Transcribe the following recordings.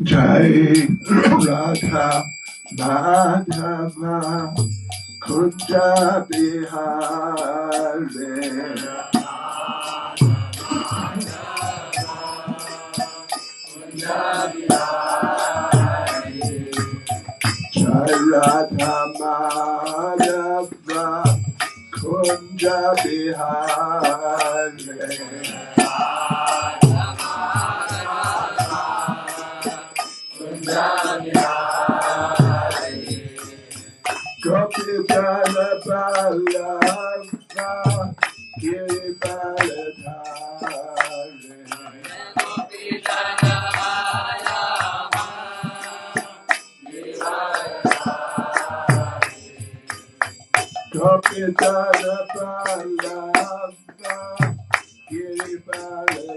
Jai Radha Madhava Kunja Bihare Jai Radha Madhava Kunja Bihare Gopijana Balava Giribaladhare Gopijana Balava Giribaladhare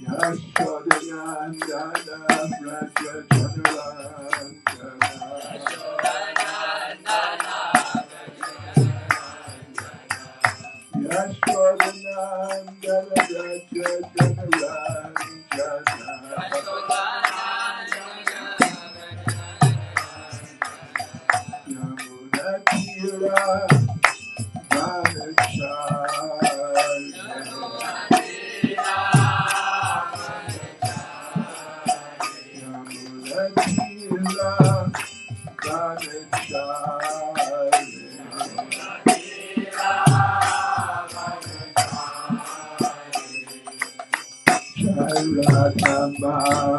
Yashodanandana Raja Janaranjana Yashodanandana Raja Janaranjana Yamunatira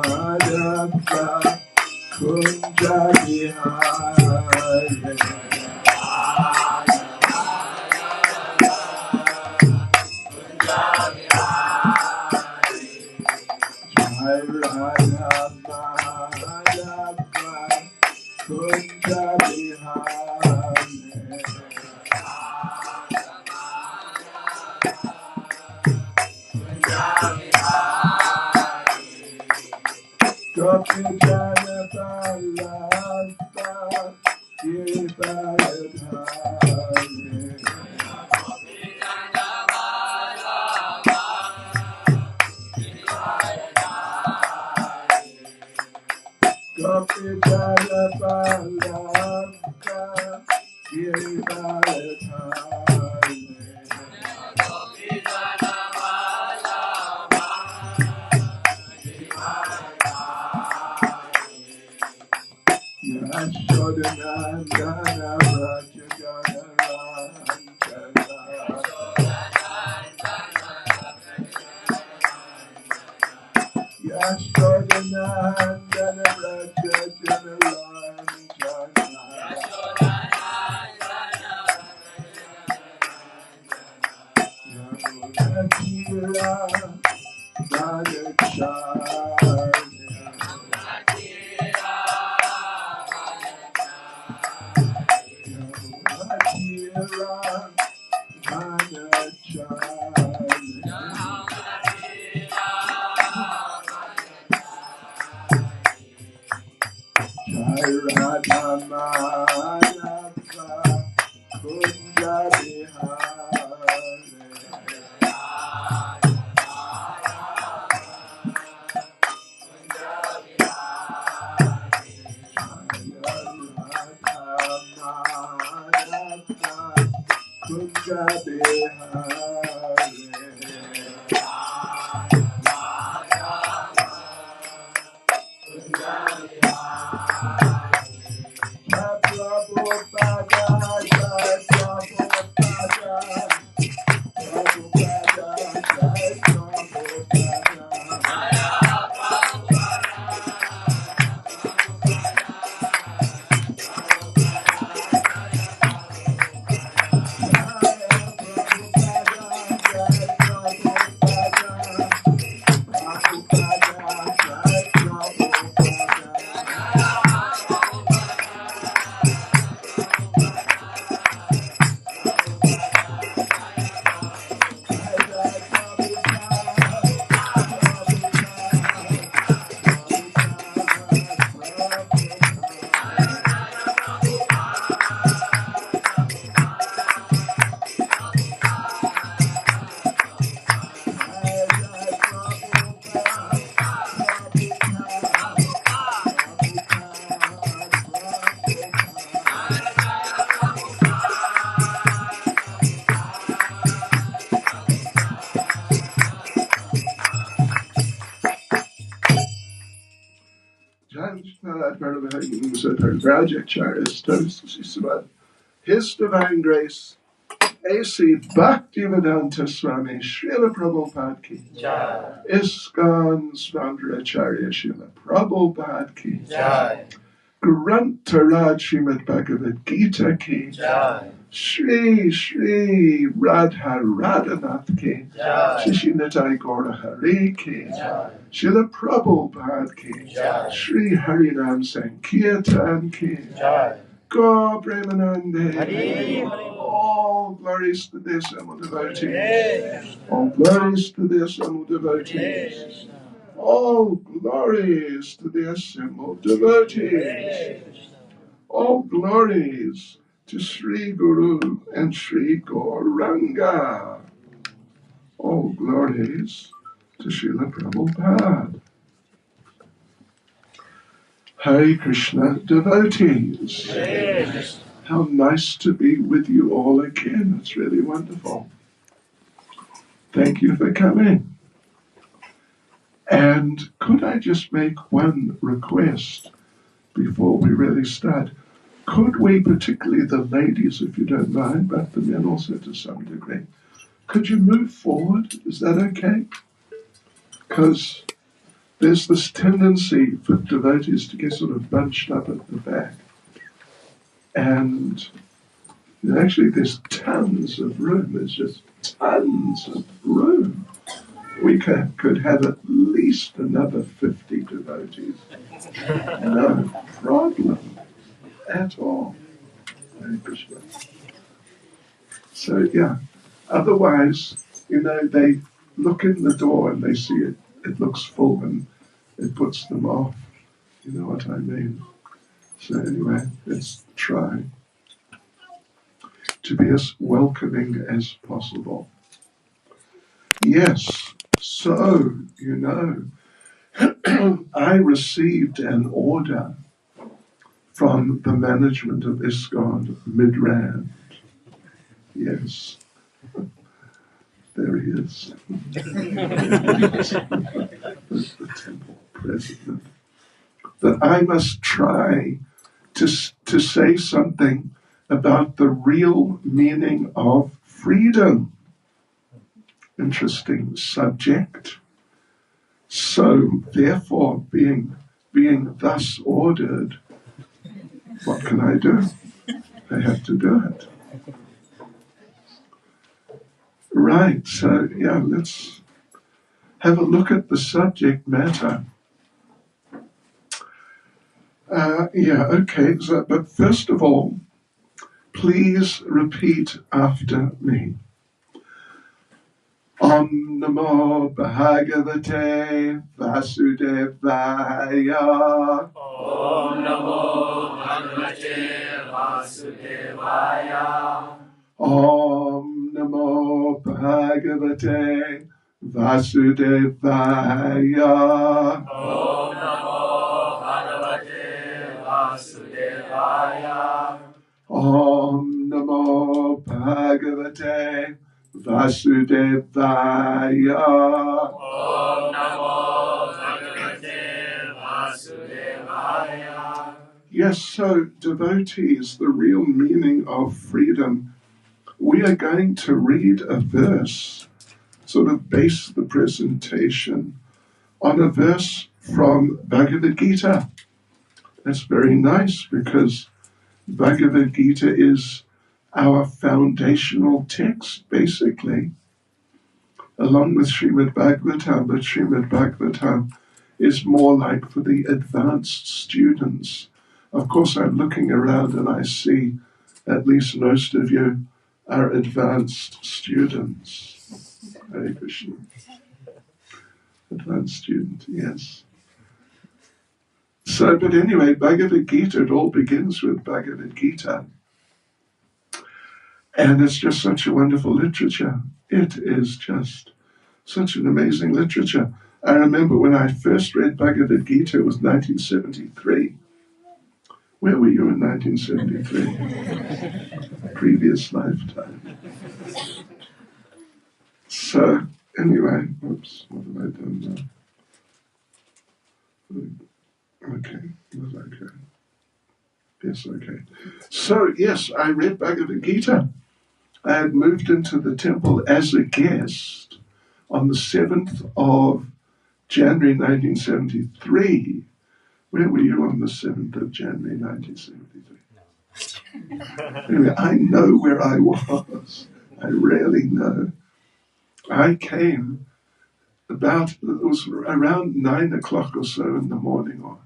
Radhamadava Kunja Bihare Jai Radhamadava Kunja Bihare Gopijana Balava Giribaladhare Gopijana Balava Giribaladhare Yashodanandana Raja Janaranjana Yashodanandana Raja Janaranjana Yamunatira Jai Radhamadava Kunja Bihare Kunja Bihare His Divine Grace, A.C. Bhaktivedanta Swami Srila Prabhupada Ki Jai. ISKCON Svandracharya Srila Prabhupada Ki Jai. Grantaraj Srimad Bhagavad Gita Ki Jai. Shri Shri Radha Radhanath Ki Jai. Shri Nitai Gaura Hari Ki Jai. Srila Prabhupada Ki Jai. Shri Harinam Sankirtan Ki Jai. Go Premanande. All glories to their Samu devotees. All glories to their Samu devotees. All glories to their Samu devotees. All glories to Sri Guru and Sri Gauranga. All glories to Srila Prabhupada. Hare Krishna devotees. Yes. How nice to be with you all again. It's really wonderful. Thank you for coming. And could I just make one request before we really start? Could we, particularly the ladies, if you don't mind, but the men also to some degree, could you move forward? Is that okay? Because there's this tendency for devotees to get sort of bunched up at the back. And actually there's tons of room. There's just tons of room. We could have at least another 50 devotees. No problem at all. Hare Krishna. So yeah, otherwise, they look in the door and they see it looks full and it puts them off. You know what I mean? So anyway, let's try to be as welcoming as possible. Yes, so, I received an order from the management of ISKCON Midrand. Yes, there he is. the temple president. That I must try to say something about the real meaning of freedom. Interesting subject. So, therefore, being thus ordered, what can I do? I have to do it. Right, so yeah, let's have a look at the subject matter. Okay, but first of all, please repeat after me. Om Namo Bhagavate Vasudevaya. Om Namo Bhagavate Vasudevaya. Om Namo Bhagavate Vasudevaya. Om Namo Bhagavate Vasudevaya. Om Namo Bhagavate Vasudevaya. Om Namo Bhagavate Vasudevaya. Yes, so devotees, the real meaning of freedom. We are going to read a verse, sort of base the presentation on a verse from Bhagavad Gita. That's very nice because Bhagavad Gita is our foundational text, basically, along with Srimad Bhagavatam, but Srimad Bhagavatam is more like for the advanced students. Of course, I'm looking around and I see at least most of you are advanced students. Hare Krishna. Advanced student, yes. So, but anyway, Bhagavad Gita, it all begins with Bhagavad Gita. And it's just such a wonderful literature. It is just such an amazing literature. I remember when I first read Bhagavad Gita, it was 1973. Where were you in 1973? Previous lifetime. So, anyway, oops, what have I done now? Okay. Was okay. Yes, okay. So, yes, I read Bhagavad Gita. I had moved into the temple as a guest on the 7th of January 1973. Where were you on the 7th of January 1973? Anyway, I know where I was. I really know. I came it was around 9 o'clock or so in the morning or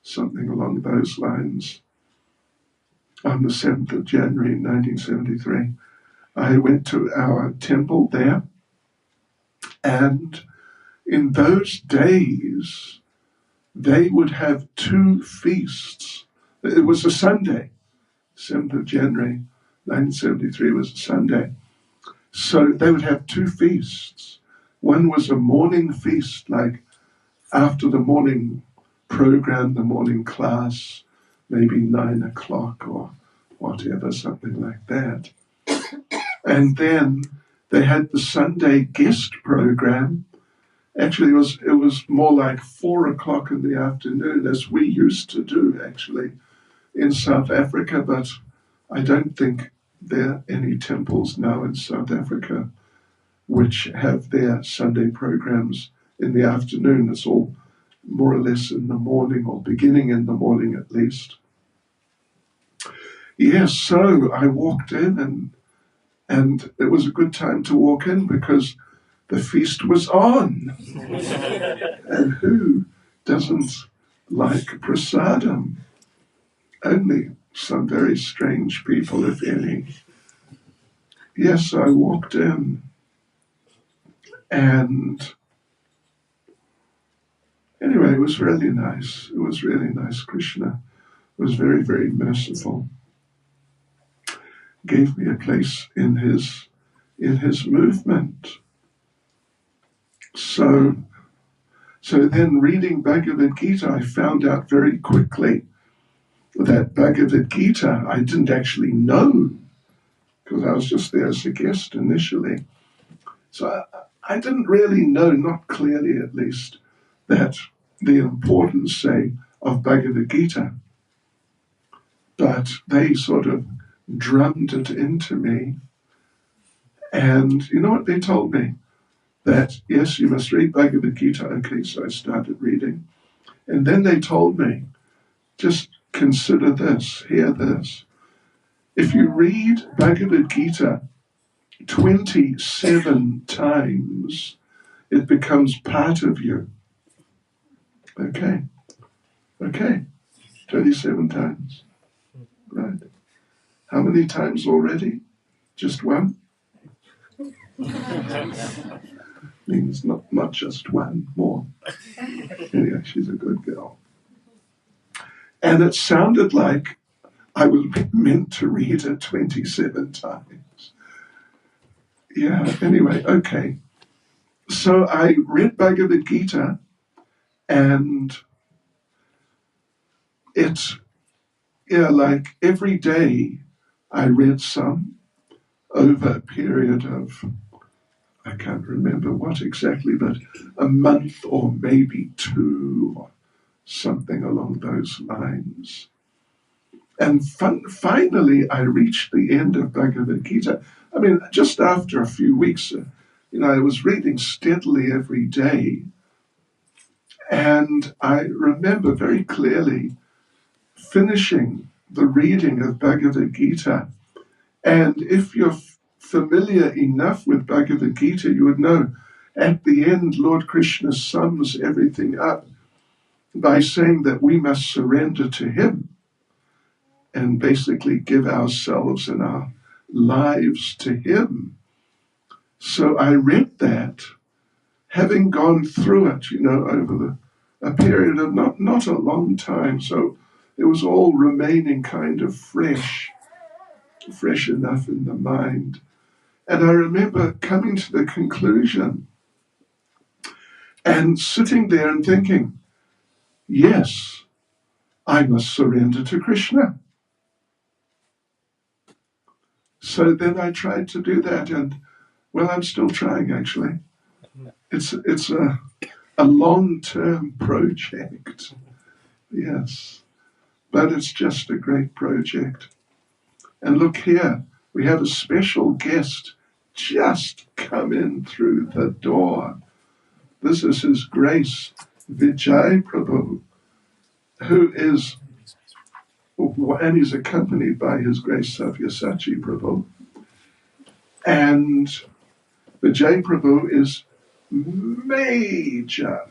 something along those lines on the 7th of January 1973. I went to our temple there, and in those days, they would have two feasts. It was a Sunday. 7th of January 1973 was a Sunday. So they would have two feasts. One was a morning feast, like after the morning program, the morning class, maybe 9 o'clock or whatever, something like that. And then they had the Sunday guest program. Actually, it was more like 4 o'clock in the afternoon, as we used to do, actually, in South Africa, but I don't think there are any temples now in South Africa which have their Sunday programs in the afternoon. It's all more or less in the morning, or beginning in the morning at least. Yes, so I walked in, and it was a good time to walk in because the feast was on. And who doesn't like prasadam? Only some very strange people, if any. Yes, I walked in, and anyway, it was really nice. It was really nice. Krishna was very, very merciful. Gave me a place in his movement. So then reading Bhagavad Gita, I found out very quickly that Bhagavad Gita I didn't actually know, because I was just there as a guest initially. So I didn't really know, not clearly at least, that the importance, say, of Bhagavad Gita. But they sort of drummed it into me. And you know what they told me? That, yes, you must read Bhagavad Gita. Okay, so I started reading. And then they told me, just consider this, hear this. If you read Bhagavad Gita 27 times, it becomes part of you. Okay, 27 times. Right. How many times already? Just one? Means not just one, more. Anyway, she's a good girl. And it sounded like I was meant to read it 27 times. Yeah, anyway, okay. So I read Bhagavad Gita, and it's, like every day I read some over a period of, I can't remember what exactly, but a month or maybe two, or something along those lines. And finally, I reached the end of Bhagavad Gita. I mean, just after a few weeks, I was reading steadily every day. And I remember very clearly finishing the reading of Bhagavad Gita. And if you're familiar enough with Bhagavad Gita, you would know at the end, Lord Krishna sums everything up by saying that we must surrender to him and basically give ourselves and our lives to him. So I read that, having gone through it, over a period of not a long time. So it was all remaining kind of fresh enough in the mind. And I remember coming to the conclusion and sitting there and thinking, yes, I must surrender to Krishna. So then I tried to do that, and well, I'm still trying actually. It's a long-term project, Yes. But it's just a great project. And look here, we have a special guest just come in through the door. This is His Grace Vijay Prabhu, who is, and he's accompanied by His Grace Savyasachi Prabhu. And Vijay Prabhu is major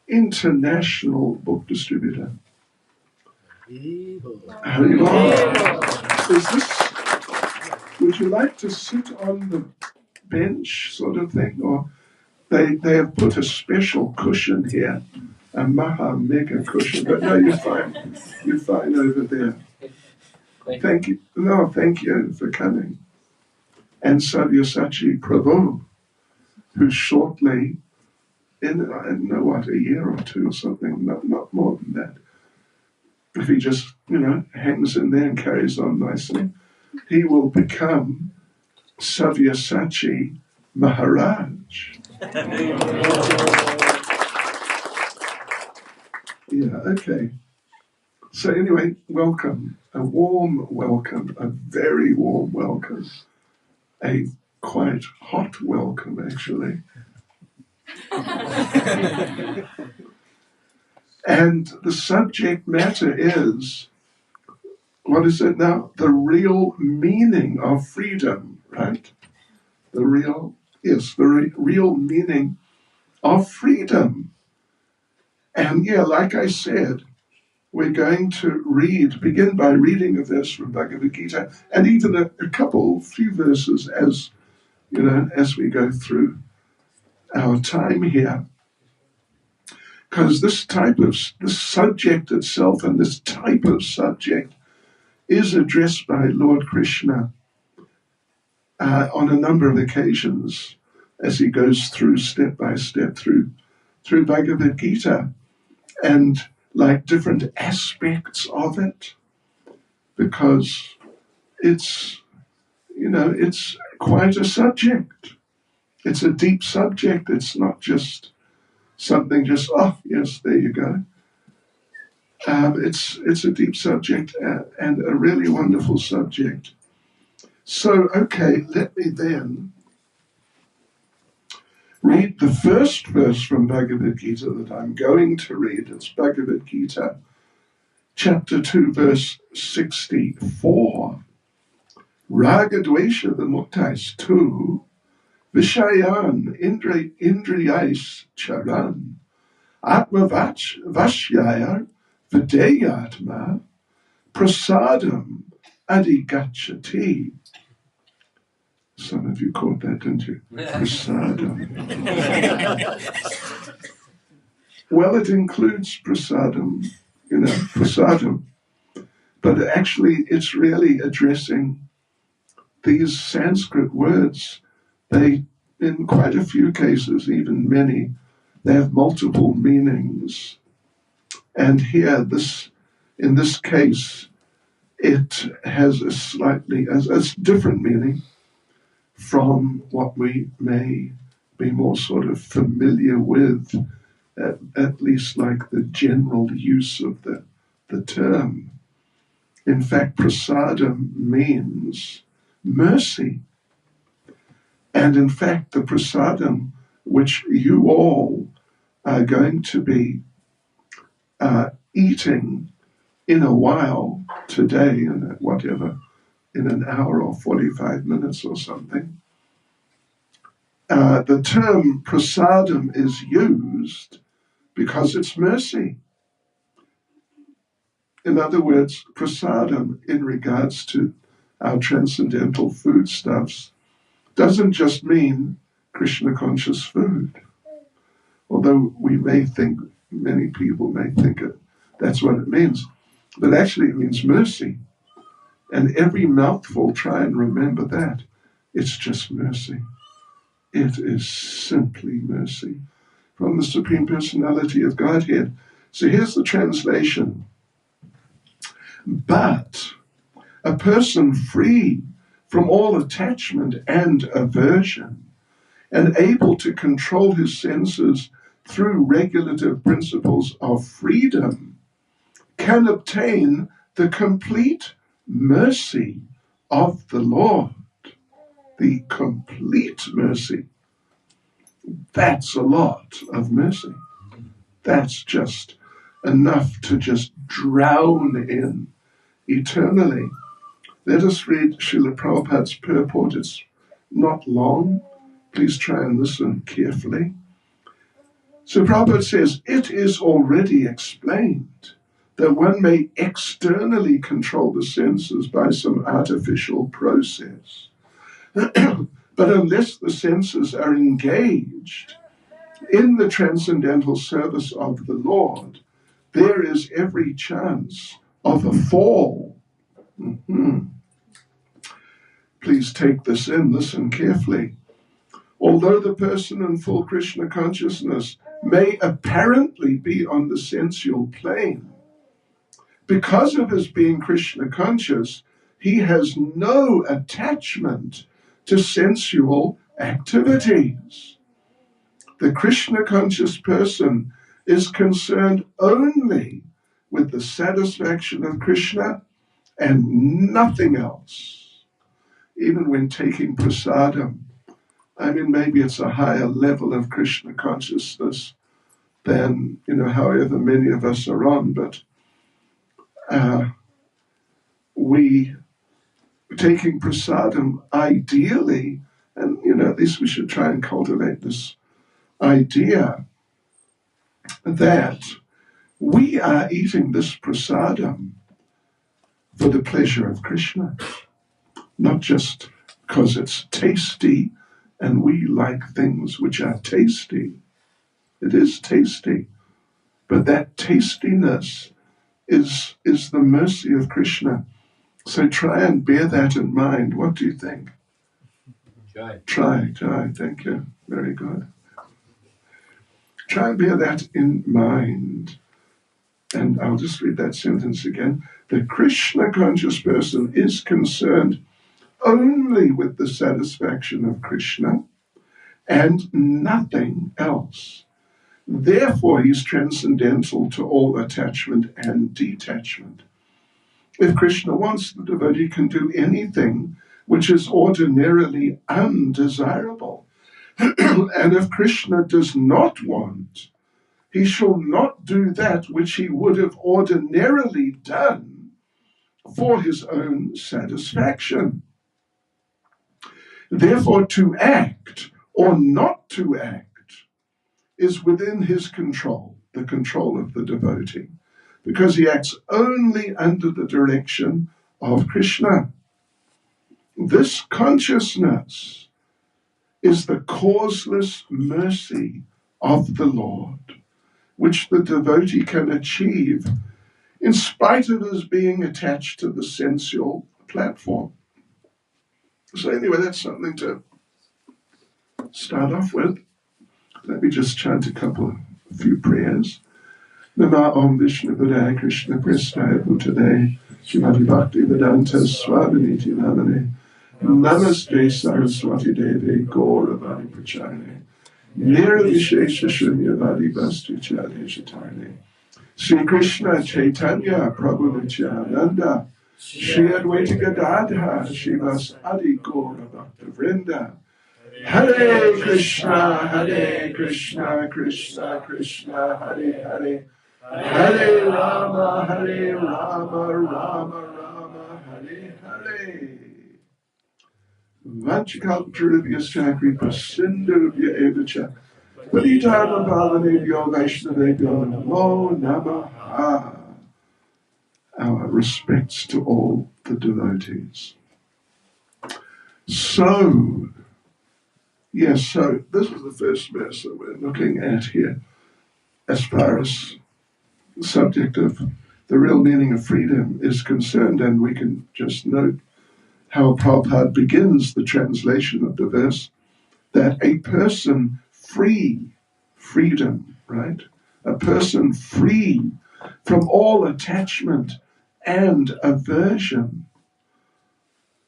international book distributor. Is this, would you like to sit on the bench sort of thing? Or they have put a special cushion here, a mega cushion, but no, you're fine. You're fine over there. Thank you. No, thank you for coming. And Savyasachi Prabhu, who shortly, in I don't know what, a year or two or something, not more than that, if he just, hangs in there and carries on nicely, he will become Savyasachi Maharaj. Yeah, okay. So anyway, welcome. A warm welcome, a very warm welcome. A quite hot welcome, actually. And the subject matter is, what is it now? The real meaning of freedom, right? The real meaning of freedom. And yeah, like I said, we're going to begin by reading a verse from Bhagavad Gita, and even a few verses as we go through our time here. Because this subject itself and this type of subject is addressed by Lord Krishna on a number of occasions as he goes through step by step through Bhagavad Gita, and like different aspects of it, because it's quite a subject. It's a deep subject. It's not just something just, oh, yes, there you go. It's a deep subject and a really wonderful subject. So, okay, let me then read the first verse from Bhagavad Gita that I'm going to read. It's Bhagavad Gita, chapter 2, verse 64. Raga dvesha vimuktais tu, vishayan indriyais charan, atma vashyaya videyatma, prasadam adigachati. Some of you caught that, didn't you? Prasadam. Well, it includes prasadam, prasadam. But actually, it's really addressing these Sanskrit words. They, in quite a few cases, even many, they have multiple meanings. And here, in this case, it has a different meaning from what we may be more sort of familiar with, at least like the general use of the term. In fact, prasadam means mercy. And in fact, the prasadam, which you all are going to be eating in a while today, and whatever, in an hour or 45 minutes or something, the term prasadam is used because it's mercy. In other words, prasadam, in regards to our transcendental foodstuffs, doesn't just mean Krishna-conscious food. Although many people may think that's what it means. But actually it means mercy. And every mouthful, try and remember that. It's just mercy. It is simply mercy from the Supreme Personality of Godhead. So here's the translation. But a person free from all attachment and aversion, and able to control his senses through regulative principles of freedom, can obtain the complete mercy of the Lord. The complete mercy. That's a lot of mercy. That's just enough to just drown in eternally. Let us read Srila Prabhupada's purport. It's not long. Please try and listen carefully. So Prabhupada says, it is already explained that one may externally control the senses by some artificial process. But unless the senses are engaged in the transcendental service of the Lord, there is every chance of a fall. Please take this in, listen carefully. Although the person in full Krishna consciousness may apparently be on the sensual plane, because of his being Krishna conscious, he has no attachment to sensual activities. The Krishna conscious person is concerned only with the satisfaction of Krishna and nothing else. Even when taking prasadam, I mean, maybe it's a higher level of Krishna consciousness than, however many of us are on, but we taking prasadam ideally, and, at least we should try and cultivate this idea that we are eating this prasadam for the pleasure of Krishna, not just because it's tasty and we like things which are tasty. It is tasty, but that tastiness is the mercy of Krishna. So try and bear that in mind. What do you think? Try. Thank you. Very good. Try and bear that in mind. And I'll just read that sentence again. The Krishna conscious person is concerned only with the satisfaction of Krishna and nothing else. Therefore, he's transcendental to all attachment and detachment. If Krishna wants, the devotee can do anything which is ordinarily undesirable. And if Krishna does not want, he shall not do that which he would have ordinarily done for his own satisfaction. Therefore, to act or not to act is within his control, the control of the devotee, because he acts only under the direction of Krishna. This consciousness is the causeless mercy of the Lord, which the devotee can achieve in spite of his being attached to the sensual platform. So anyway, that's something to start off with. Let me just chant a few prayers. Nama Om Vishnu Padaya Krishna Prestaya Bhutale Shrimati Bhakti Vedanta Swaminiti Namane Namaste Saraswati Devi Gauravani Prachane Nirvishesha Shunyavadi Basti Chale Shatarne Sri Krishna Chaitanya Prabhu Nityananda Shri Advaita Gadadha Shivas Adi Gaura Bhakta Vrinda Hare Krishna, Krishna Krishna, Hare Hare, Hare Rama, Rama Rama, Hare Hare. Vanchakalpatarubhyascha kripa sindhubhya evacha Paritanam pavanebhyo vaishnavebhyo namo namaha. Our respects to all the devotees. So this is the first verse that we're looking at here as far as the subject of the real meaning of freedom is concerned, and we can just note how Prabhupada begins the translation of the verse, that a person freedom, right? A person free from all attachment and aversion,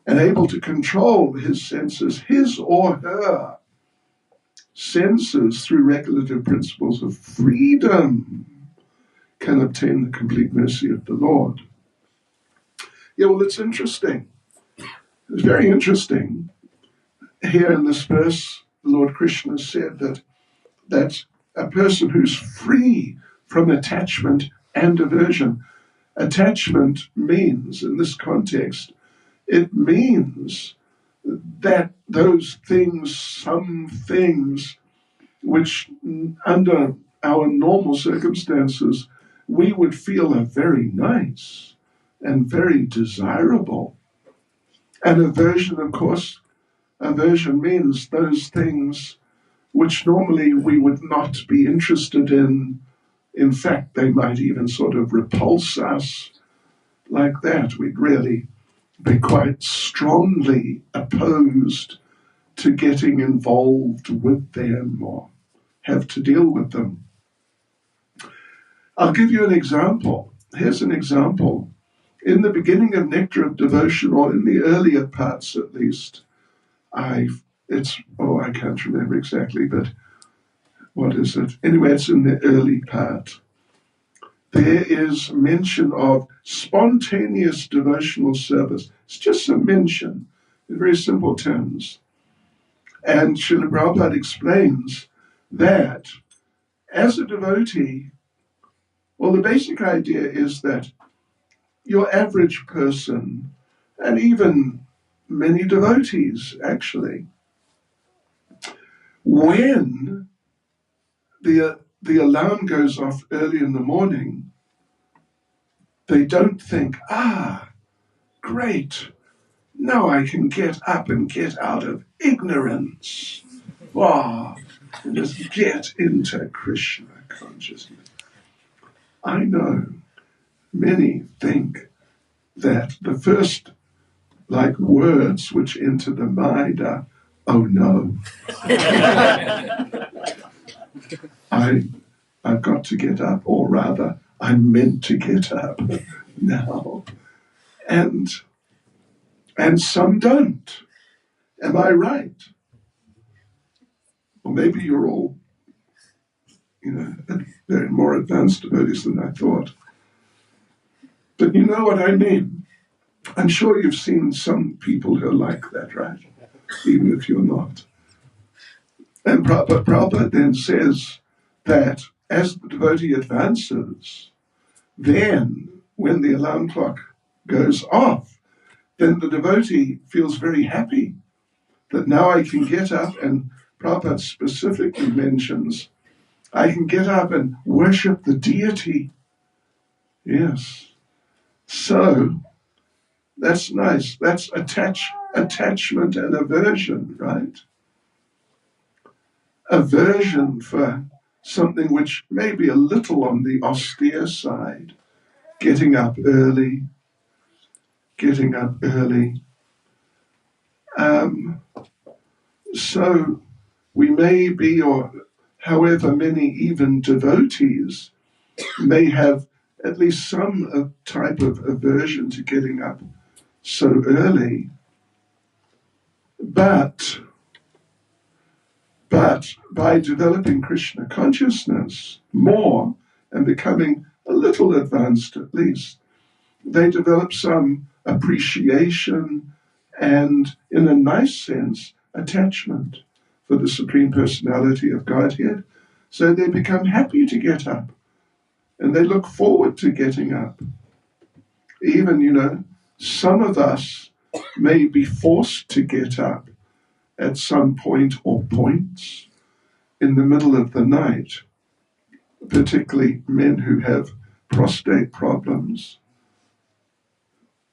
and able to control his senses, his or her senses, through regulative principles of freedom, can obtain the complete mercy of the Lord. Yeah, well, it's interesting. It's very interesting. Here in this verse, the Lord Krishna said that a person who's free from attachment and aversion. Attachment means, in this context, it means that those things, some things, which under our normal circumstances, we would feel are very nice and very desirable. And aversion, of course, aversion means those things which normally we would not be interested in. In fact, they might even sort of repulse us like that. We'd really be quite strongly opposed to getting involved with them or have to deal with them. I'll give you an example. Here's an example. In the beginning of Nectar of Devotion, or in the earlier parts at least, I can't remember exactly, but what is it? Anyway, it's in the early part. There is mention of spontaneous devotional service. It's just a mention in very simple terms. And Srila Prabhupada explains that as a devotee, well, the basic idea is that your average person, and even many devotees actually, when the alarm goes off early in the morning, they don't think, great, now I can get up and get out of ignorance. And just get into Krishna consciousness. I know many think that the first words which enter the mind are, oh no, I've got to get up, or rather, I'm meant to get up now. And some don't. Am I right? Or maybe you're all, very more advanced devotees than I thought. But you know what I mean. I'm sure you've seen some people who are like that, right? Even if you're not. And Prabhupada then says that as the devotee advances, then when the alarm clock goes off, then the devotee feels very happy that now I can get up, and Prabhupada specifically mentions, I can get up and worship the deity. Yes. So, that's nice. That's attachment and aversion, right? Aversion for something which may be a little on the austere side. Getting up early. So we may be, or however many even devotees may have at least some type of aversion to getting up so early. But by developing Krishna consciousness more and becoming a little advanced at least, they develop some appreciation and, in a nice sense, attachment for the Supreme Personality of Godhead. So they become happy to get up and they look forward to getting up. Even, some of us may be forced to get up at some point or points in the middle of the night, particularly men who have prostate problems.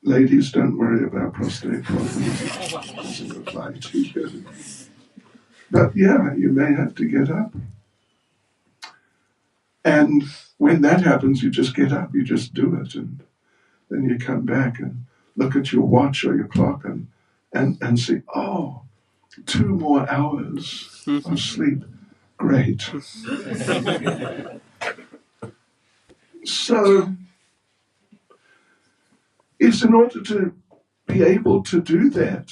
Ladies, don't worry about prostate problems. It doesn't apply to you. But yeah, you may have to get up. And when that happens, you just get up, you just do it. And then you come back and look at your watch or your clock and see, 2 more hours of sleep. Great. So, it's in order to be able to do that,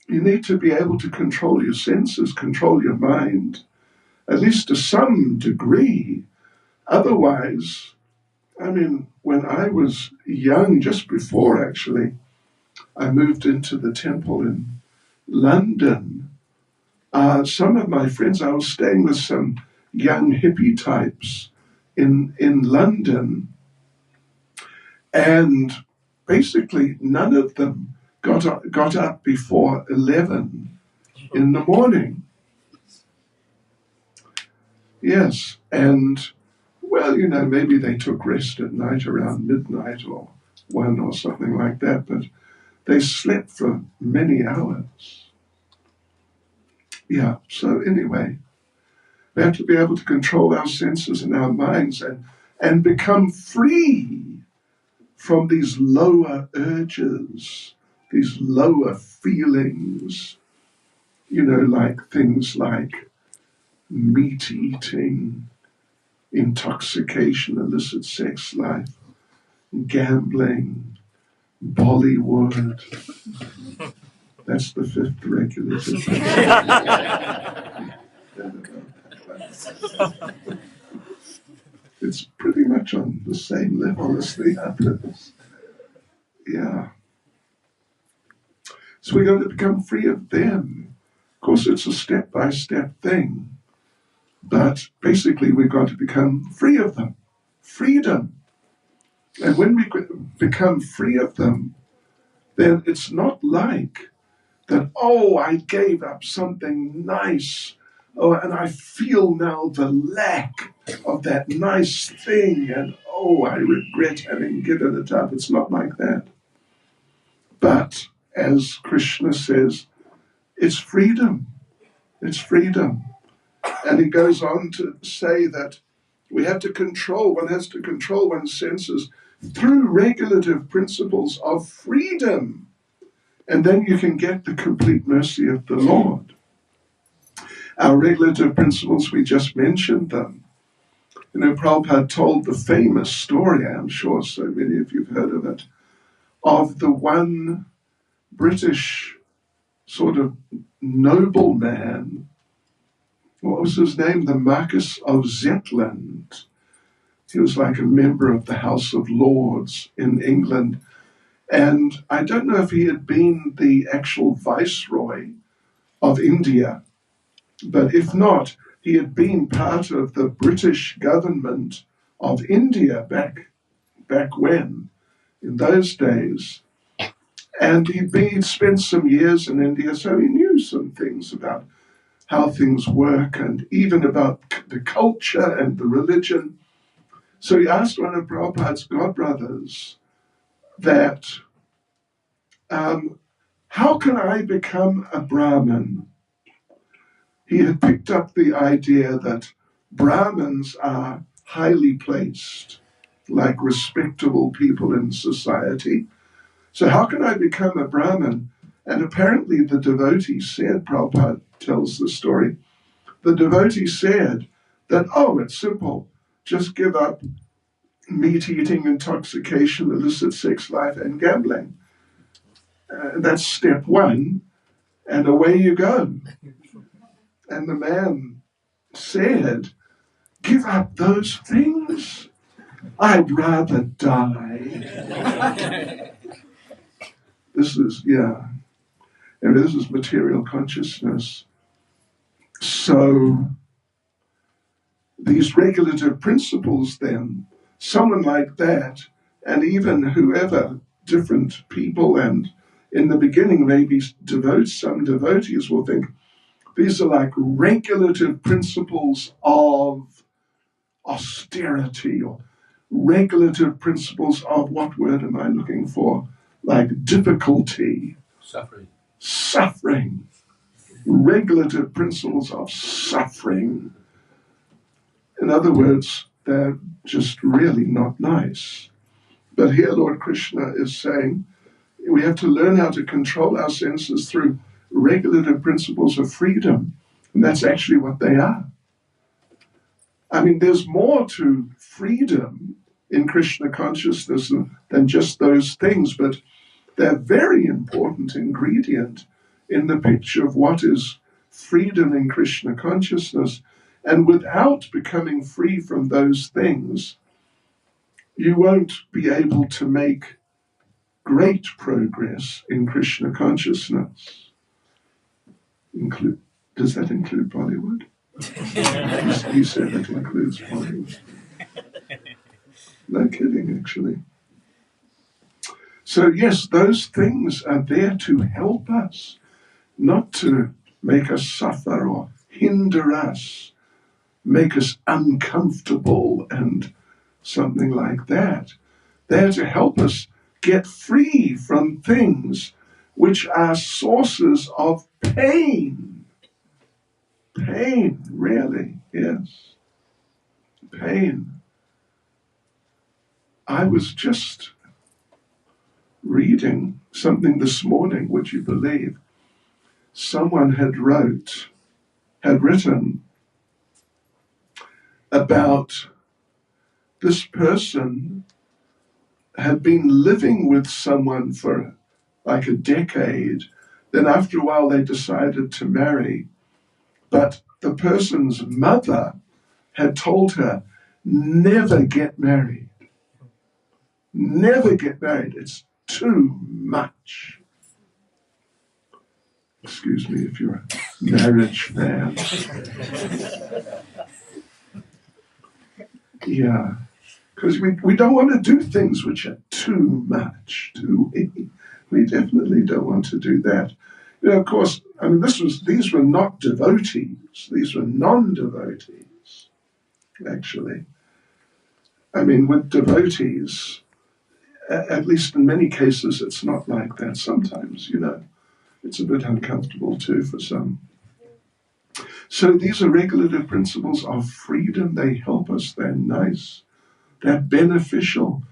you need to be able to control your senses, control your mind, at least to some degree. Otherwise, I mean, when I was young, just before actually, I moved into the temple in London. Some of my friends, I was staying with some young hippie types in London, and basically none of them got up before 11 in the morning. Yes, and well, you know, maybe they took rest at night around midnight or 1 or something like that, but they slept for many hours. Yeah, so anyway, we have to be able to control our senses and our minds and become free from these lower urges, these lower feelings, you know, like things like meat eating, intoxication, illicit sex life, gambling, Bollywood. That's the 5th regulative. It's pretty much on the same level as the others. Yeah. So we're going to become free of them. Of course, it's a step-by-step thing. But basically, we've got to become free of them. Freedom. And when we become free of them, then it's not like that, oh, I gave up something nice. Oh, and I feel now the lack of that nice thing. And, oh, I regret having given it up. It's not like that. But, as Krishna says, it's freedom. It's freedom. And he goes on to say that one has to control one's senses through regulative principles of freedom. And then you can get the complete mercy of the Lord. Our regulative principles, we just mentioned them. You know, Prabhupada told the famous story, I'm sure so many of you have heard of it, of the one British sort of nobleman. What was his name? The Marquis of Zetland. He was like a member of the House of Lords in England. And I don't know if he had been the actual viceroy of India, but if not, he had been part of the British government of India back when, in those days. And he'd spent some years in India, so he knew some things about how things work and even about the culture and the religion. So he asked one of Prabhupada's godbrothers that, how can I become a Brahmin? He had picked up the idea that Brahmins are highly placed, like respectable people in society. So how can I become a Brahmin? And apparently the devotee said, Prabhupada tells the story, the devotee said that, oh, it's simple. Just give up meat eating, intoxication, illicit sex life, and gambling. That's step one, and away you go. And the man said, give up those things? I'd rather die. This is material consciousness. So these regulative principles then, someone like that, and even whoever, different people, and in the beginning maybe some devotees will think, these are like regulative principles of austerity, or regulative principles of, what word am I looking for? Like difficulty. Suffering. Regulative principles of suffering. In other words, they're just really not nice. But here Lord Krishna is saying we have to learn how to control our senses through regulative principles of freedom. And that's actually what they are. I mean, there's more to freedom in Krishna consciousness than just those things, but they're a very important ingredient in the picture of what is freedom in Krishna consciousness. And without becoming free from those things, you won't be able to make great progress in Krishna consciousness. Does that include Bollywood? He said it includes Bollywood. No kidding, actually. So yes, those things are there to help us, not to make us suffer or hinder us, make us uncomfortable and something like that. They're to help us get free from things which are sources of pain. Pain, really, yes. Pain. I was just reading something this morning, would you believe? Someone had written about this person had been living with someone for like a decade. Then after a while they decided to marry. But the person's mother had told her, never get married. Never get married. It's too much. Excuse me if you're a marriage fan. Yeah. Because we don't want to do things which are too much, do we? We definitely don't want to do that. You know, of course, I mean, these were not devotees. These were non-devotees, actually. I mean, with devotees, at least in many cases, it's not like that. Sometimes, you know, it's a bit uncomfortable too for some. So these are regulative principles of freedom. They help us. They're nice. They're beneficial.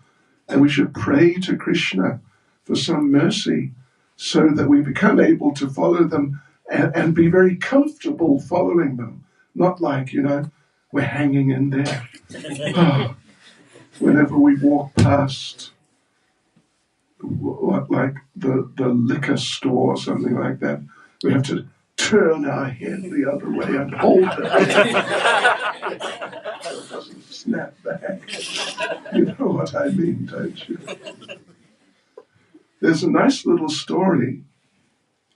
And we should pray to Krishna for some mercy so that we become able to follow them and be very comfortable following them. Not like, you know, we're hanging in there. Oh, whenever we walk past, like the liquor store or something like that, we have to turn our head the other way and hold it. So it doesn't snap back. You know what I mean, don't you? There's a nice little story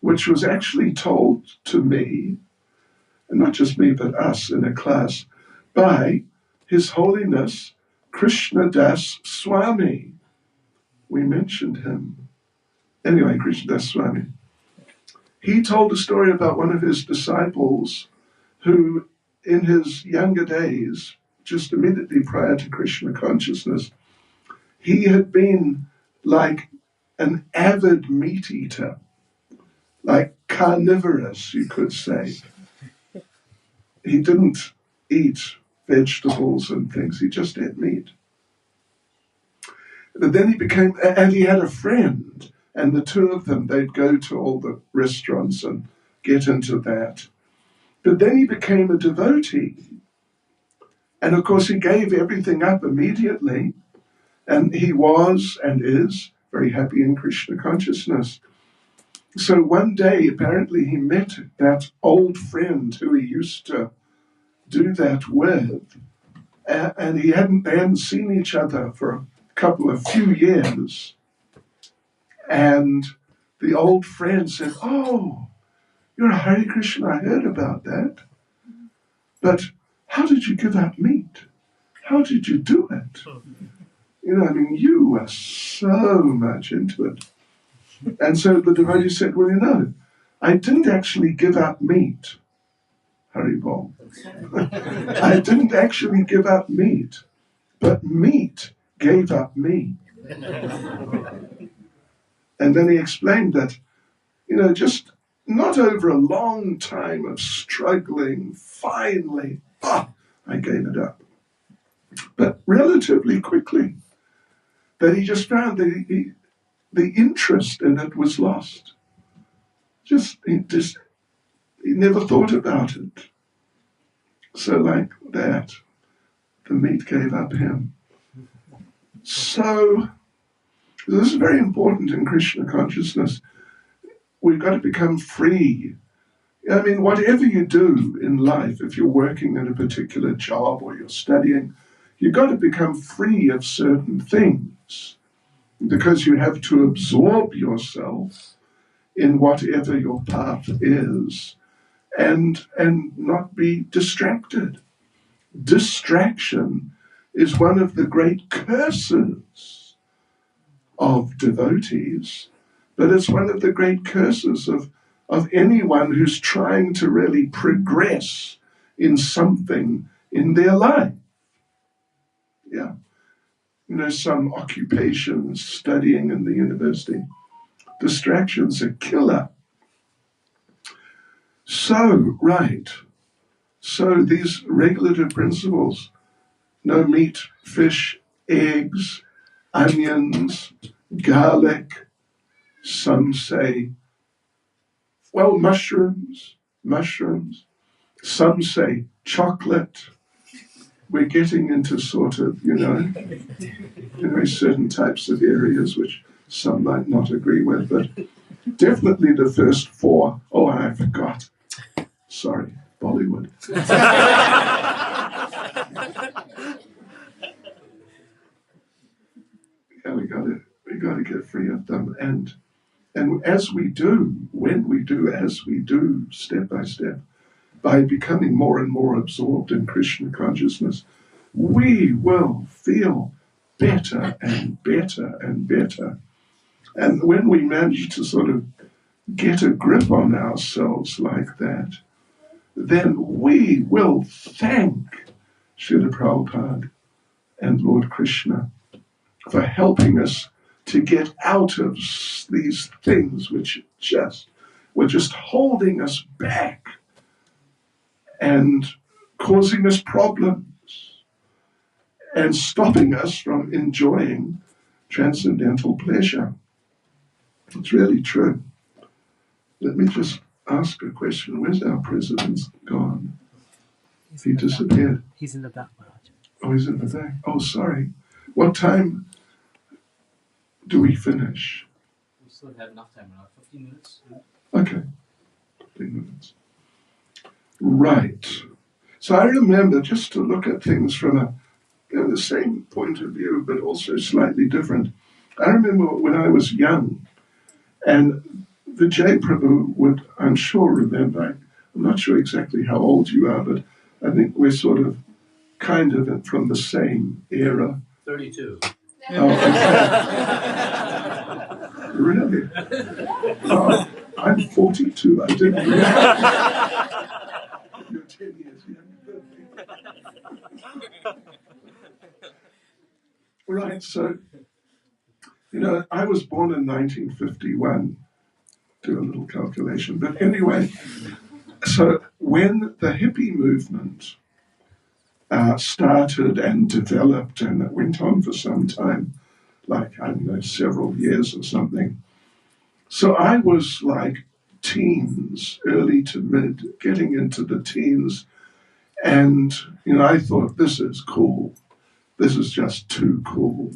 which was actually told to me, and not just me, but us in a class, by His Holiness Krishna Das Swami. We mentioned him. Anyway, Krishna Das Swami. He told a story about one of his disciples who, in his younger days, just immediately prior to Krishna consciousness, he had been like an avid meat eater, like carnivorous, you could say. He didn't eat vegetables and things, he just ate meat. But then he had a friend, and the two of them, they'd go to all the restaurants and get into that. But then he became a devotee. And of course, he gave everything up immediately. And he was and is very happy in Krishna consciousness. So one day, apparently, he met that old friend who he used to do that with. And they hadn't seen each other for a few years. And the old friend said, "Oh, you're a Hare Krishna, I heard about that. But how did you give up meat? How did you do it? You know, I mean, you were so much into it." And so the devotee said, "Well, you know, I didn't actually give up meat, Haribol. I didn't actually give up meat, but meat gave up me." And then he explained that, you know, just not over a long time of struggling, finally, I gave it up. But relatively quickly, that he just found that the interest in it was lost. He never thought about it. So like that, the meat gave up him. So this is very important in Krishna consciousness. We've got to become free. I mean, whatever you do in life, if you're working in a particular job or you're studying, you've got to become free of certain things because you have to absorb yourself in whatever your path is and not be distracted. Distraction is one of the great curses of devotees, but it's one of the great curses of anyone who's trying to really progress in something in their life. Yeah. Some occupations, studying in the university, distractions are killer. So, right. So these regulative principles, no meat, fish, eggs, onions, garlic, some say, well, mushrooms, some say chocolate. We're getting into sort of, certain types of areas which some might not agree with, but definitely the first four. Oh, and I forgot. Sorry, Bollywood. Yeah, we got to get free of them, and as we do, as we do, step by step, by becoming more and more absorbed in Krishna consciousness, we will feel better and better and better. And when we manage to sort of get a grip on ourselves like that, then we will thank Srila Prabhupada and Lord Krishna for helping us to get out of these things which were just holding us back and causing us problems and stopping us from enjoying transcendental pleasure. It's really true. Let me just ask a question. Where's our president gone? He disappeared. He's in the back, Maharaj. Oh, he's in the back. Oh, sorry. What time do we finish? We still have enough time, Maharaj. 15 minutes. Okay. 15 minutes. Right. So I remember, just to look at things from the same point of view, but also slightly different. I remember when I was young, and Vijay Prabhu would, I'm sure, remember. I'm not sure exactly how old you are, but I think we're sort of kind of from the same era. 32. Oh, okay. Really? Oh, I'm 42. I didn't realize. You're 10 years younger than me. Right, so, I was born in 1951. Do a little calculation. But anyway, so when the hippie movement started and developed, and it went on for some time, like, I don't know, several years or something. So I was like teens, early to mid, getting into the teens. And, I thought, this is cool. This is just too cool.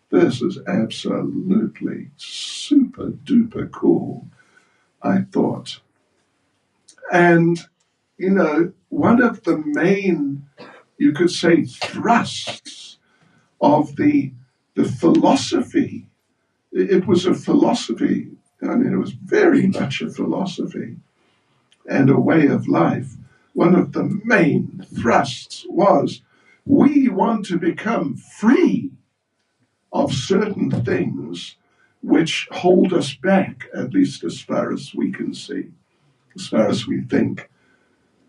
This is absolutely super duper cool, I thought. And, one of the main, you could say, thrusts of the philosophy, it was a philosophy, it was very much a philosophy and a way of life. One of the main thrusts was, we want to become free of certain things which hold us back, at least as far as we can see, as far as we think.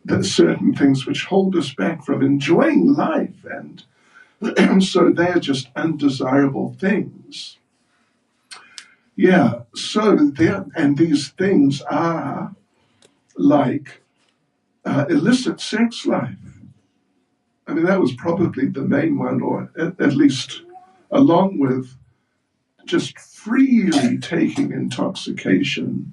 There are certain things which hold us back from enjoying life, and so they're just undesirable things. Yeah, so these things are like illicit sex life. That was probably the main one, or at least along with just freely taking intoxication.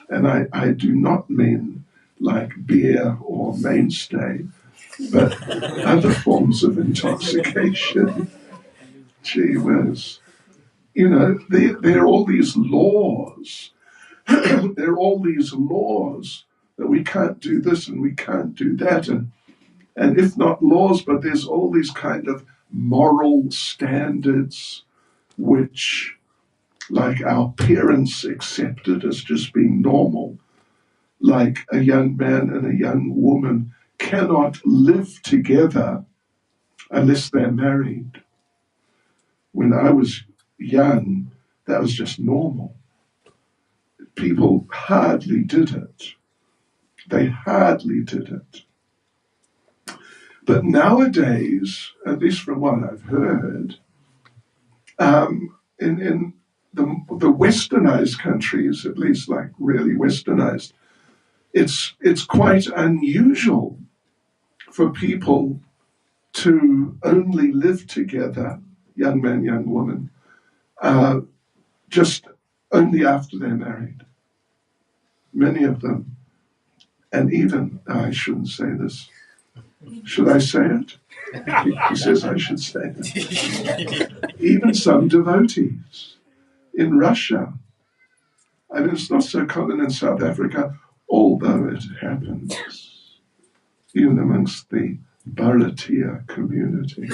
And I do not mean like beer or mainstay, but other forms of intoxication. Gee whiz. There are all these laws. There are all these laws that we can't do this and we can't do that, and if not laws, but there's all these kind of moral standards which, like, our parents accepted as just being normal, like a young man and a young woman cannot live together unless they're married. When I was young, that was just normal. People hardly did it. They hardly did it. But nowadays, at least from what I've heard, in the westernized countries, at least like really westernized, it's quite unusual for people to only live together, young man, young woman, just only after they're married. Many of them, and even, I shouldn't say this. Should I say it? He says I should say it. Even some devotees in Russia. I mean, it's not so common in South Africa, although it happens, even amongst the Bharatiya community,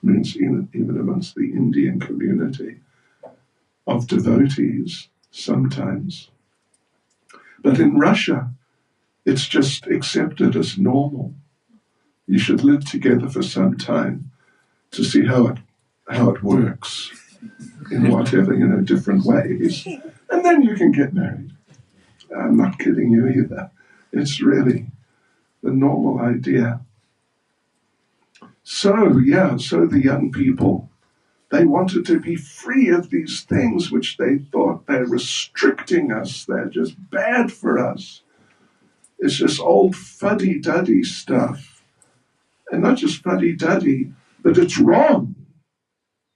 means even amongst the Indian community of devotees sometimes. But in Russia, it's just accepted as normal. You should live together for some time to see how it works in whatever, different ways. And then you can get married. I'm not kidding you either. It's really the normal idea. So the young people, they wanted to be free of these things which they thought they're restricting us. They're just bad for us. It's just old fuddy-duddy stuff. And not just fuddy-duddy, but it's wrong.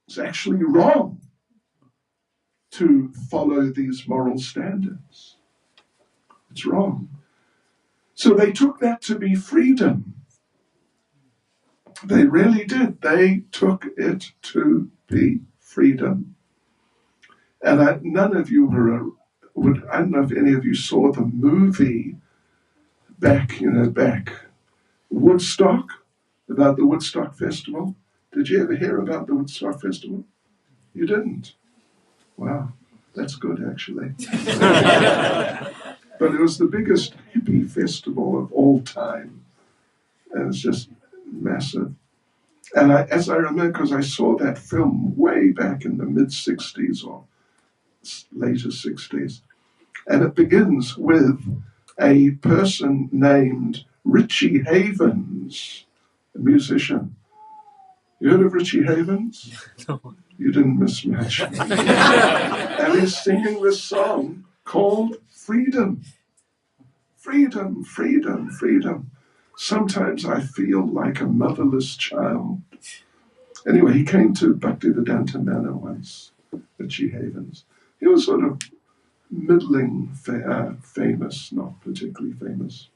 It's actually wrong to follow these moral standards. It's wrong. So they took that to be freedom. They really did. They took it to be freedom. And I don't know if any of you saw the movie back, Woodstock, about the Woodstock Festival. Did you ever hear about the Woodstock Festival? You didn't? Wow, that's good, actually. But it was the biggest hippie festival of all time. And it's just massive. And as I remember, because I saw that film way back in the mid-'60s or later 60s, and it begins with a person named Richie Havens, a musician. You heard of Richie Havens? No. You didn't miss much. And he's singing this song called Freedom. Freedom, freedom, freedom. Sometimes I feel like a motherless child. Anyway, he came to Bhaktivedanta Manor once, Richie Havens. He was sort of middling famous, not particularly famous.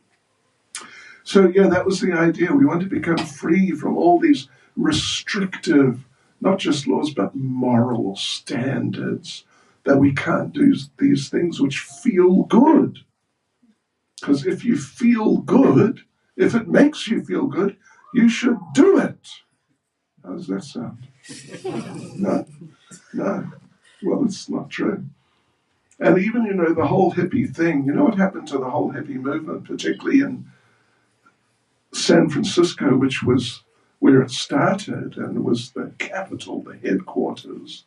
So that was the idea. We want to become free from all these restrictive, not just laws, but moral standards, that we can't do these things which feel good. Because if you feel good, if it makes you feel good, you should do it. How does that sound? No. Well, it's not true. And even, the whole hippie thing, what happened to the whole hippie movement, particularly in San Francisco, which was where it started and was the capital, the headquarters,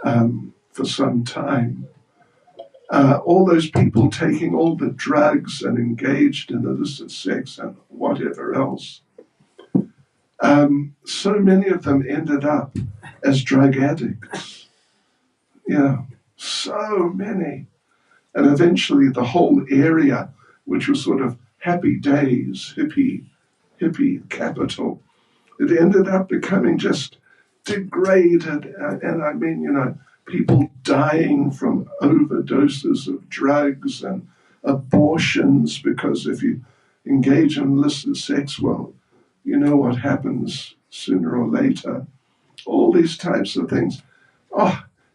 for some time. All those people taking all the drugs and engaged in illicit sex and whatever else. So many of them ended up as drug addicts. So many. And eventually the whole area, which was sort of happy days, hippie capital, it ended up becoming just degraded. And I mean, people dying from overdoses of drugs and abortions, because if you engage in illicit sex, well, you know what happens sooner or later. All these types of things.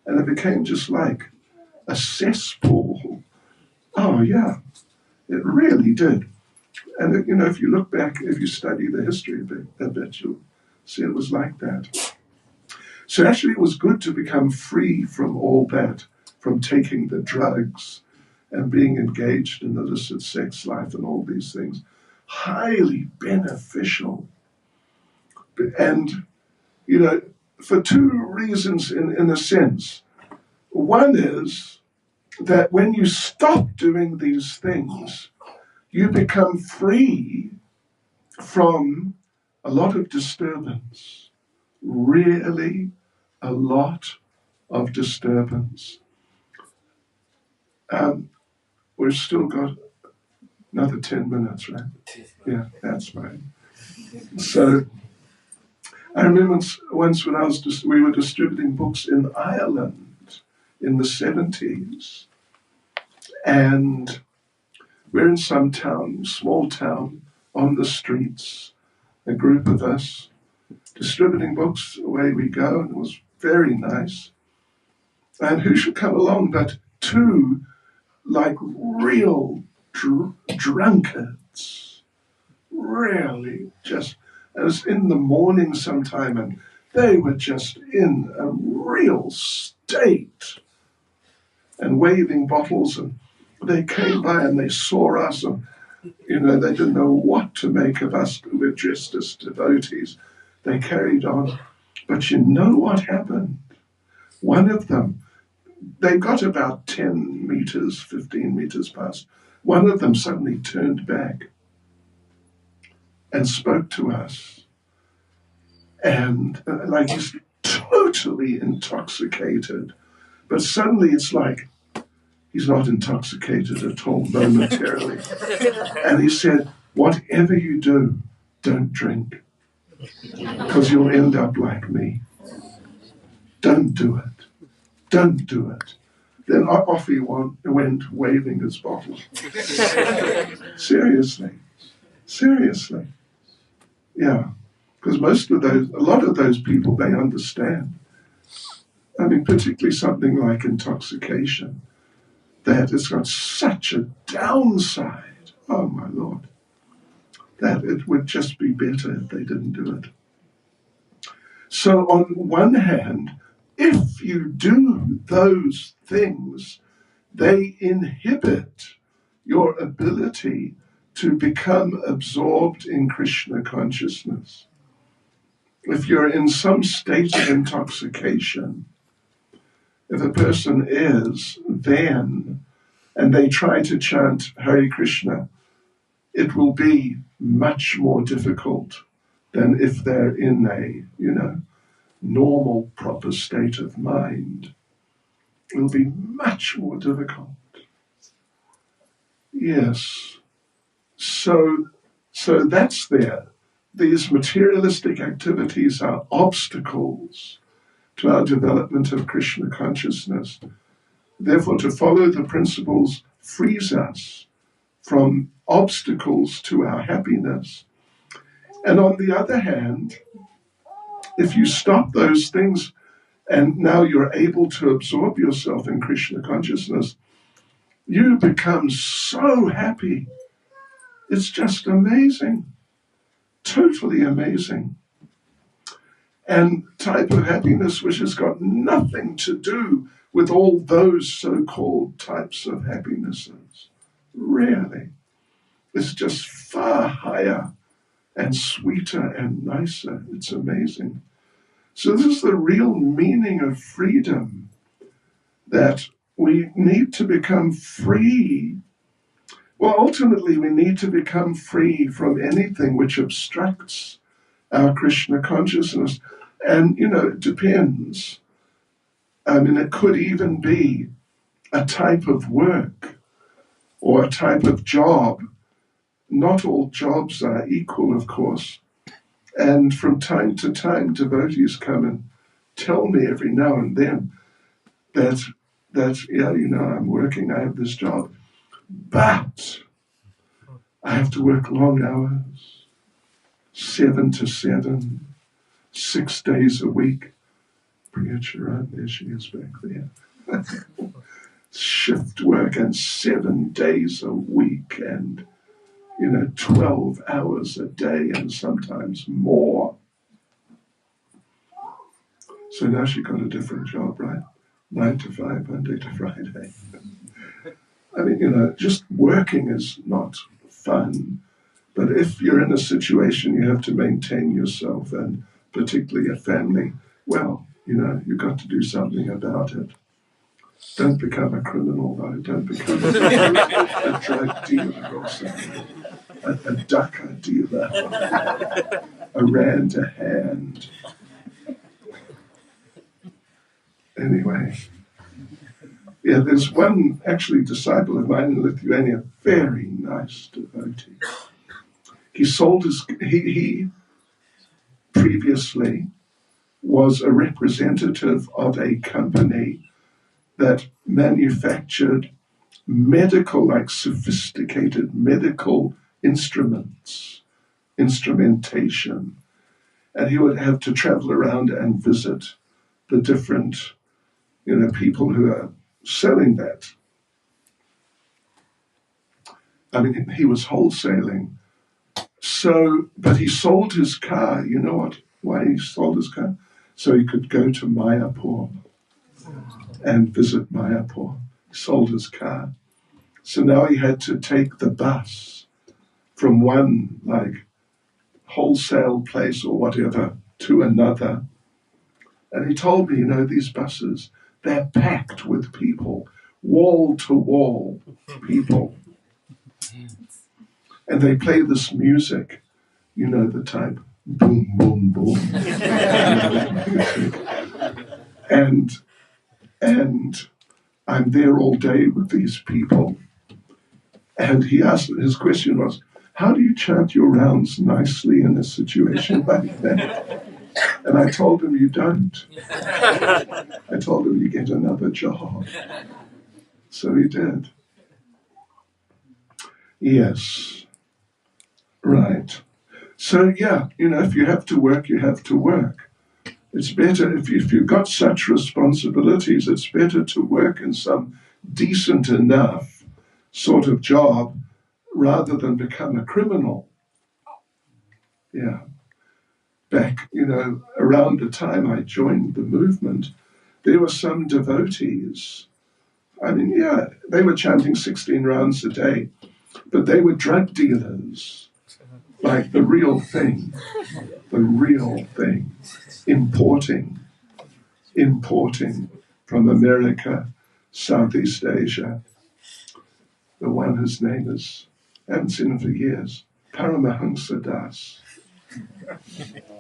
And it became just like a cesspool. Oh, yeah. It really did. And, if you look back, if you study the history a bit, you'll see it was like that. So actually it was good to become free from all that, from taking the drugs and being engaged in illicit sex life and all these things. Highly beneficial. And, for two reasons in a sense. One is that when you stop doing these things, you become free from a lot of disturbance. Really, a lot of disturbance. We've still got another 10 minutes, right? Yeah, that's fine. So I remember once when we were distributing books in Ireland in the 70s, and we're in some town, small town, on the streets, a group of us, distributing books, away we go, and it was very nice. And who should come along but two, like, real drunkards, really just, it was in the morning sometime, and they were just in a real state and waving bottles, and they came by and they saw us, and they didn't know what to make of us who were dressed as devotees. They carried on. But you know what happened? One of them, they got about 10 meters, 15 meters past. One of them suddenly turned back and spoke to us. And like he's totally intoxicated. But suddenly it's like he's not intoxicated at all momentarily. And he said, whatever you do, don't drink. Because you'll end up like me. Don't do it. Don't do it. Then off he went waving his bottle. Seriously. Yeah. Because a lot of those people, they understand. I mean, particularly something like intoxication, that it's got such a downside. Oh, my Lord. That it would just be better if they didn't do it. So on one hand, if you do those things, they inhibit your ability to become absorbed in Krishna consciousness. If you're in some state of intoxication, if a person is, then, and they try to chant Hare Krishna, it will be much more difficult than if they're in a, normal, proper state of mind. It will be much more difficult. Yes. So that's there. These materialistic activities are obstacles to our development of Krishna consciousness. Therefore, to follow the principles frees us from obstacles to our happiness. And on the other hand, if you stop those things and now you're able to absorb yourself in Krishna consciousness, you become so happy. It's just amazing. Totally amazing. And type of happiness which has got nothing to do with all those so-called types of happinesses. Really. It's just far higher and sweeter and nicer. It's amazing. So this is the real meaning of freedom, that we need to become free. Well, ultimately, we need to become free from anything which obstructs our Krishna consciousness. And, it depends. I mean, it could even be a type of work or a type of job. Not all jobs are equal, of course. And from time to time, devotees come and tell me every now and then that I'm working, I have this job, but I have to work long hours, 7 to 7, 6 days a week. Priya Charan, there she is back there. shift work and 7 days a week and, 12 hours a day and sometimes more. So now she got a different job, right? 9 to 5, Monday to Friday. I mean, just working is not fun. But if you're in a situation you have to maintain yourself and particularly a family, well, you've got to do something about it. Don't become a criminal, though. Don't become a drug dealer or something. A ducker dealer. A rand a hand. Anyway. Yeah, there's one actually disciple of mine in Lithuania, very nice devotee. He previously was a representative of a company that manufactured sophisticated medical instrumentation. And he would have to travel around and visit the different, people who are selling that. I mean, he was wholesaling. So, but he sold his car. You know what? Why he sold his car? So he could go to Mayapur and visit Mayapur. He sold his car. So now he had to take the bus from one, wholesale place or whatever to another. And he told me, these buses, they're packed with people, wall to wall people. And they play this music, the type, boom, boom, boom. And I'm there all day with these people. And his question was, how do you chant your rounds nicely in a situation like that? And I told him, you don't. I told him, you get another job. So he did. Yes. Right. So, yeah, if you have to work, you have to work. It's better, if you've got such responsibilities, it's better to work in some decent enough sort of job rather than become a criminal. Yeah. Back, around the time I joined the movement, there were some devotees. I mean, yeah, they were chanting 16 rounds a day, but they were drug dealers, like the real thing, importing from America, Southeast Asia. The one whose name I haven't seen him for years, Paramahansa Das.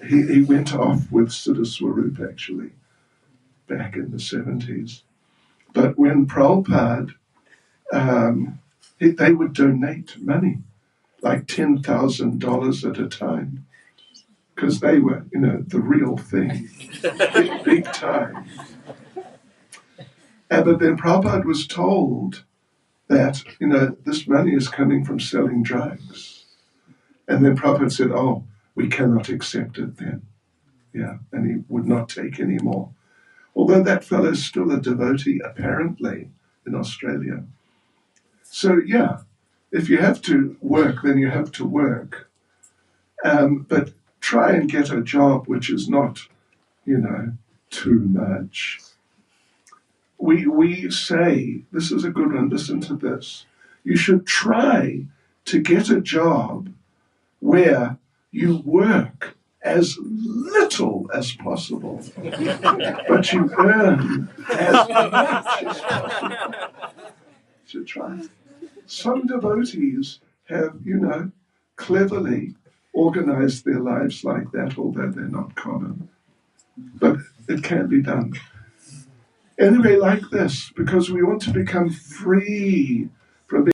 He went off with Siddha Swarup, actually, back in the 70s. But when Prabhupada, they would donate money, like $10,000 at a time, because they were, the real thing, big time. But then Prabhupada was told that, this money is coming from selling drugs. And then Prabhupada said, oh, we cannot accept it then. Yeah, and he would not take any more. Although that fellow is still a devotee, apparently, in Australia. So, yeah, if you have to work, then you have to work. But try and get a job which is not, too much. We say, this is a good one, listen to this. You should try to get a job where you work as little as possible, but you earn as much as possible. You should try. Some devotees have, cleverly organized their lives like that, although they're not common. But it can be done. Anyway, like this, because we want to become free